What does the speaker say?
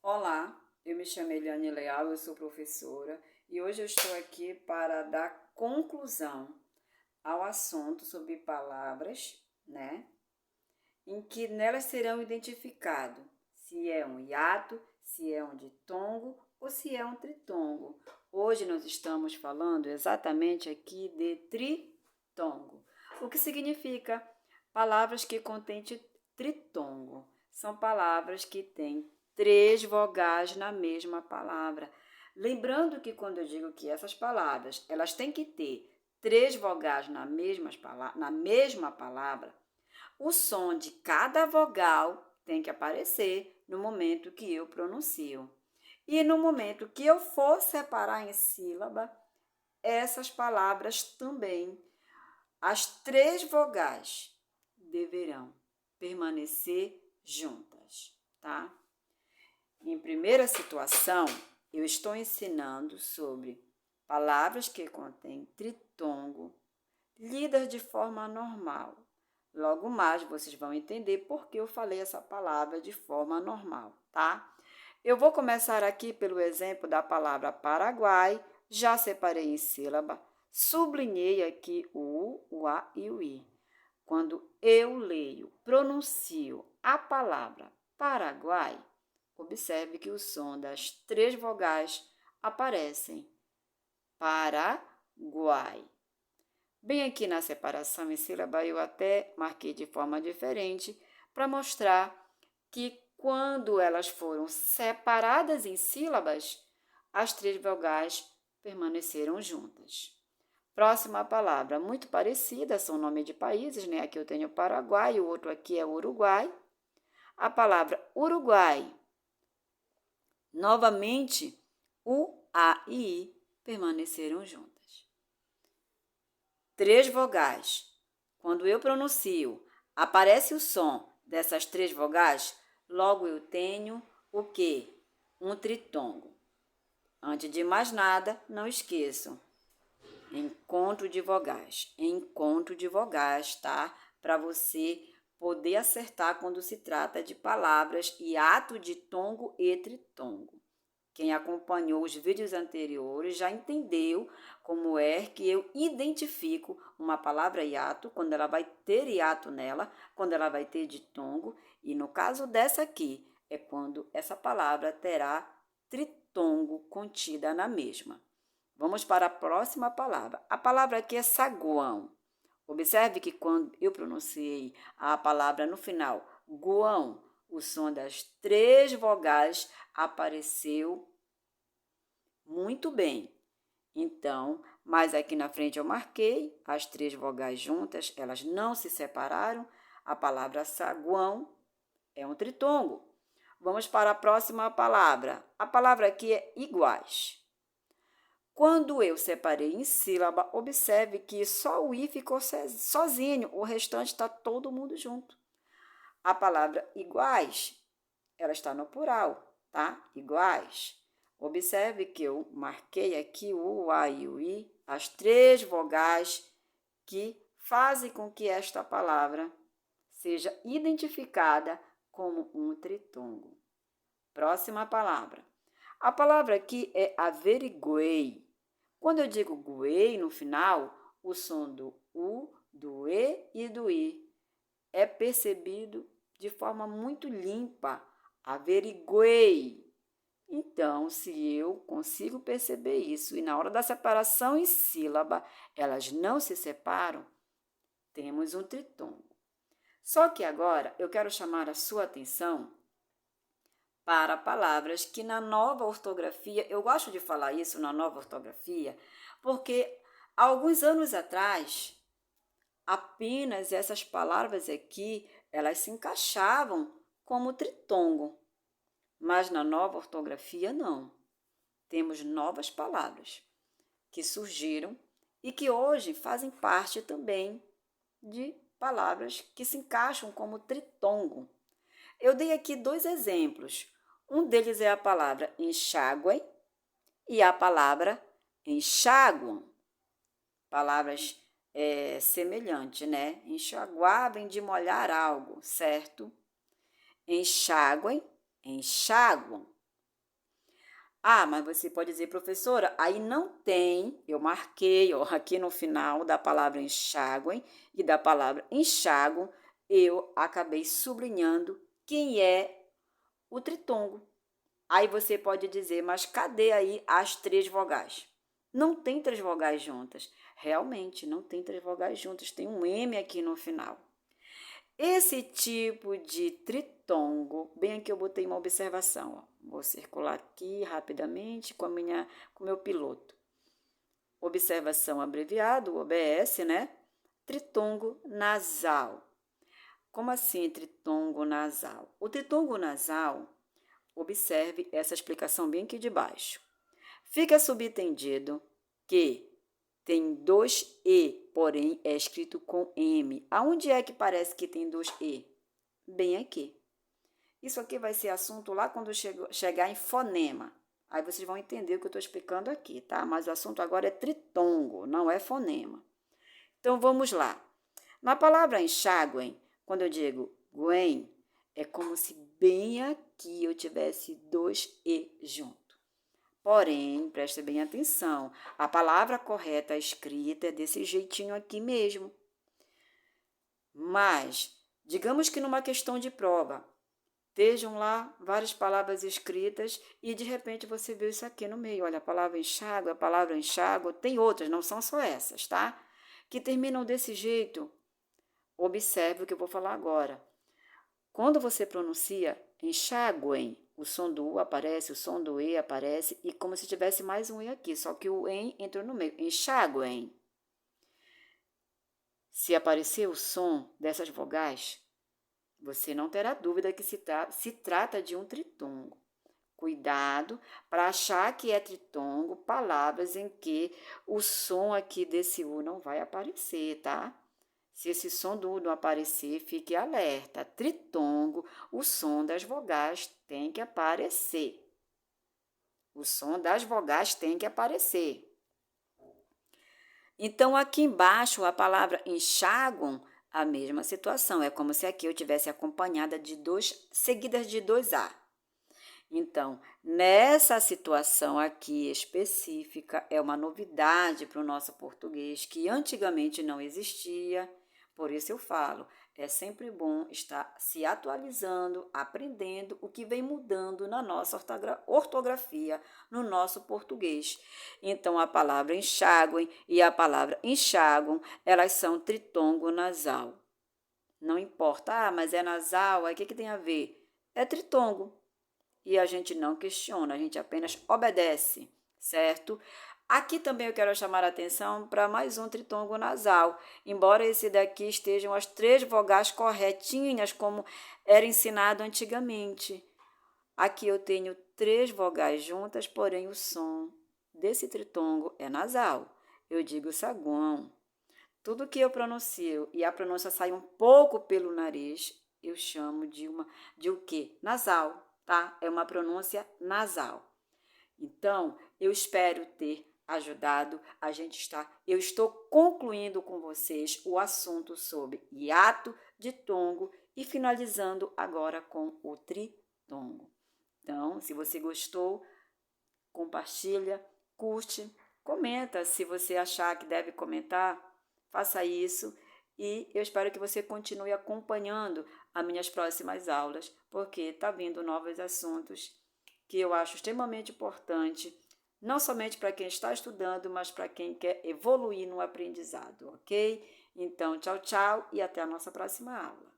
Olá, eu me chamo Eliane Leal, eu sou professora e hoje eu estou aqui para dar conclusão ao assunto sobre palavras, em que nelas serão identificados se é um hiato, se é um ditongo ou se é um tritongo. Hoje nós estamos falando exatamente aqui de tritongo. O que significa? Palavras que contêm tritongo. São palavras que têm 3 vogais na mesma palavra. Lembrando que quando eu digo que essas palavras, elas têm que ter 3 vogais na mesma palavra, o som de cada vogal tem que aparecer no momento que eu pronuncio. E no momento que eu for separar em sílaba, essas palavras também, as 3 vogais deverão permanecer juntas, tá? Em primeira situação, eu estou ensinando sobre palavras que contêm tritongo, lidas de forma normal. Logo mais vocês vão entender por que eu falei essa palavra de forma normal, tá? Eu vou começar aqui pelo exemplo da palavra Paraguai, já separei em sílaba, sublinhei aqui o U, o A e o I. Quando eu leio, pronuncio a palavra Paraguai, observe que o som das 3 vogais aparecem. Paraguai. Bem aqui na separação em sílaba, eu até marquei de forma diferente para mostrar que quando elas foram separadas em sílabas, as 3 vogais permaneceram juntas. Próxima palavra, muito parecida, são nome de países, né? Aqui eu tenho Paraguai, o outro aqui é Uruguai. A palavra Uruguai, novamente, U, A e I permaneceram juntas. 3 vogais. Quando eu pronuncio, aparece o som dessas 3 vogais, logo eu tenho o quê? Um tritongo. Antes de mais nada, não esqueçam. Encontro de vogais, tá? Para você poder acertar quando se trata de palavras hiato, ditongo e tritongo. Quem acompanhou os vídeos anteriores já entendeu como é que eu identifico uma palavra hiato, quando ela vai ter hiato nela, quando ela vai ter ditongo, e no caso dessa aqui, é quando essa palavra terá tritongo contida na mesma. Vamos para a próxima palavra. A palavra aqui é saguão. Observe que quando eu pronunciei a palavra no final, guão, o som das 3 vogais apareceu muito bem. Então, mas aqui na frente eu marquei as 3 vogais juntas, elas não se separaram. A palavra saguão é um tritongo. Vamos para a próxima palavra. A palavra aqui é iguais. Quando eu separei em sílaba, observe que só o I ficou sozinho, o restante está todo mundo junto. A palavra iguais, ela está no plural, tá? Iguais. Observe que eu marquei aqui o U, A e o I, as 3 vogais que fazem com que esta palavra seja identificada como um tritongo. Próxima palavra. A palavra aqui é averiguei. Quando eu digo guei no final, o som do U, do E e do I é percebido de forma muito limpa. Averiguei. Então, se eu consigo perceber isso e na hora da separação em sílaba elas não se separam, temos um tritongo. Só que agora eu quero chamar a sua atenção para palavras que na nova ortografia, eu gosto de falar isso na nova ortografia, porque há alguns anos atrás, apenas essas palavras aqui, elas se encaixavam como tritongo, mas na nova ortografia não. Temos novas palavras que surgiram e que hoje fazem parte também de palavras que se encaixam como tritongo. Eu dei aqui 2 exemplos. Um deles é a palavra enxágue e a palavra enxáguam. Palavras semelhantes, né? Enxaguar vem de molhar algo, certo? Enxáguem, enxáguam. Ah, mas você pode dizer, professora, aí não tem, eu marquei, ó, aqui no final da palavra enxáguem e da palavra enxáguam, eu acabei sublinhando quem é o tritongo. Aí você pode dizer, mas cadê aí as três vogais? Não tem três vogais juntas. Realmente, não tem três vogais juntas, tem um M aqui no final. Esse tipo de tritongo, bem aqui eu botei uma observação, ó. Vou circular aqui rapidamente com o meu piloto. Observação abreviado, OBS, né? Tritongo nasal. Como assim tritongo nasal? O tritongo nasal, observe essa explicação bem aqui de baixo. Fica subentendido que tem dois E, porém é escrito com M. Aonde é que parece que tem dois E? Bem aqui. Isso aqui vai ser assunto lá quando chegar em fonema. Aí vocês vão entender o que eu estou explicando aqui, tá? Mas o assunto agora é tritongo, não é fonema. Então vamos lá. Na palavra enxáguem, quando eu digo guen, é como se bem aqui eu tivesse dois E junto. Porém, preste bem atenção, a palavra correta escrita é desse jeitinho aqui mesmo. Mas, digamos que numa questão de prova, estejam lá várias palavras escritas e de repente você vê isso aqui no meio. Olha, a palavra enxágue, tem outras, não são só essas, tá? Que terminam desse jeito. Observe o que eu vou falar agora. Quando você pronuncia enxáguem, o som do U aparece, o som do E aparece, e como se tivesse mais um E aqui, só que o EM entrou no meio. Enxáguem. Se aparecer o som dessas vogais, você não terá dúvida que se trata de um tritongo. Cuidado para achar que é tritongo palavras em que o som aqui desse U não vai aparecer, tá? Se esse som do U não aparecer, fique alerta. Tritongo, o som das vogais tem que aparecer. O som das vogais tem que aparecer. Então, aqui embaixo, a palavra enxáguam, a mesma situação. É como se aqui eu tivesse acompanhada seguidas de dois A. Então, nessa situação aqui específica, é uma novidade para o nosso português, que antigamente não existia. Por isso eu falo, é sempre bom estar se atualizando, aprendendo o que vem mudando na nossa ortografia, no nosso português. Então, a palavra enxáguem e a palavra enxáguam, elas são tritongo nasal. Não importa, mas é nasal, aí o que tem a ver? É tritongo. E a gente não questiona, a gente apenas obedece, certo? Aqui também eu quero chamar a atenção para mais um tritongo nasal. Embora esse daqui estejam as três vogais corretinhas, como era ensinado antigamente. Aqui eu tenho três vogais juntas, porém o som desse tritongo é nasal. Eu digo saguão. Tudo que eu pronuncio e a pronúncia sai um pouco pelo nariz, eu chamo de o quê? Nasal, tá? É uma pronúncia nasal. Então, eu espero ter ajudado. Eu estou concluindo com vocês o assunto sobre hiato de tongo e finalizando agora com o tritongo. Então, se você gostou, compartilha, curte, comenta. Se você achar que deve comentar, faça isso. E eu espero que você continue acompanhando as minhas próximas aulas, porque está vindo novos assuntos que eu acho extremamente importante, não somente para quem está estudando, mas para quem quer evoluir no aprendizado, ok? Então, tchau, tchau e até a nossa próxima aula.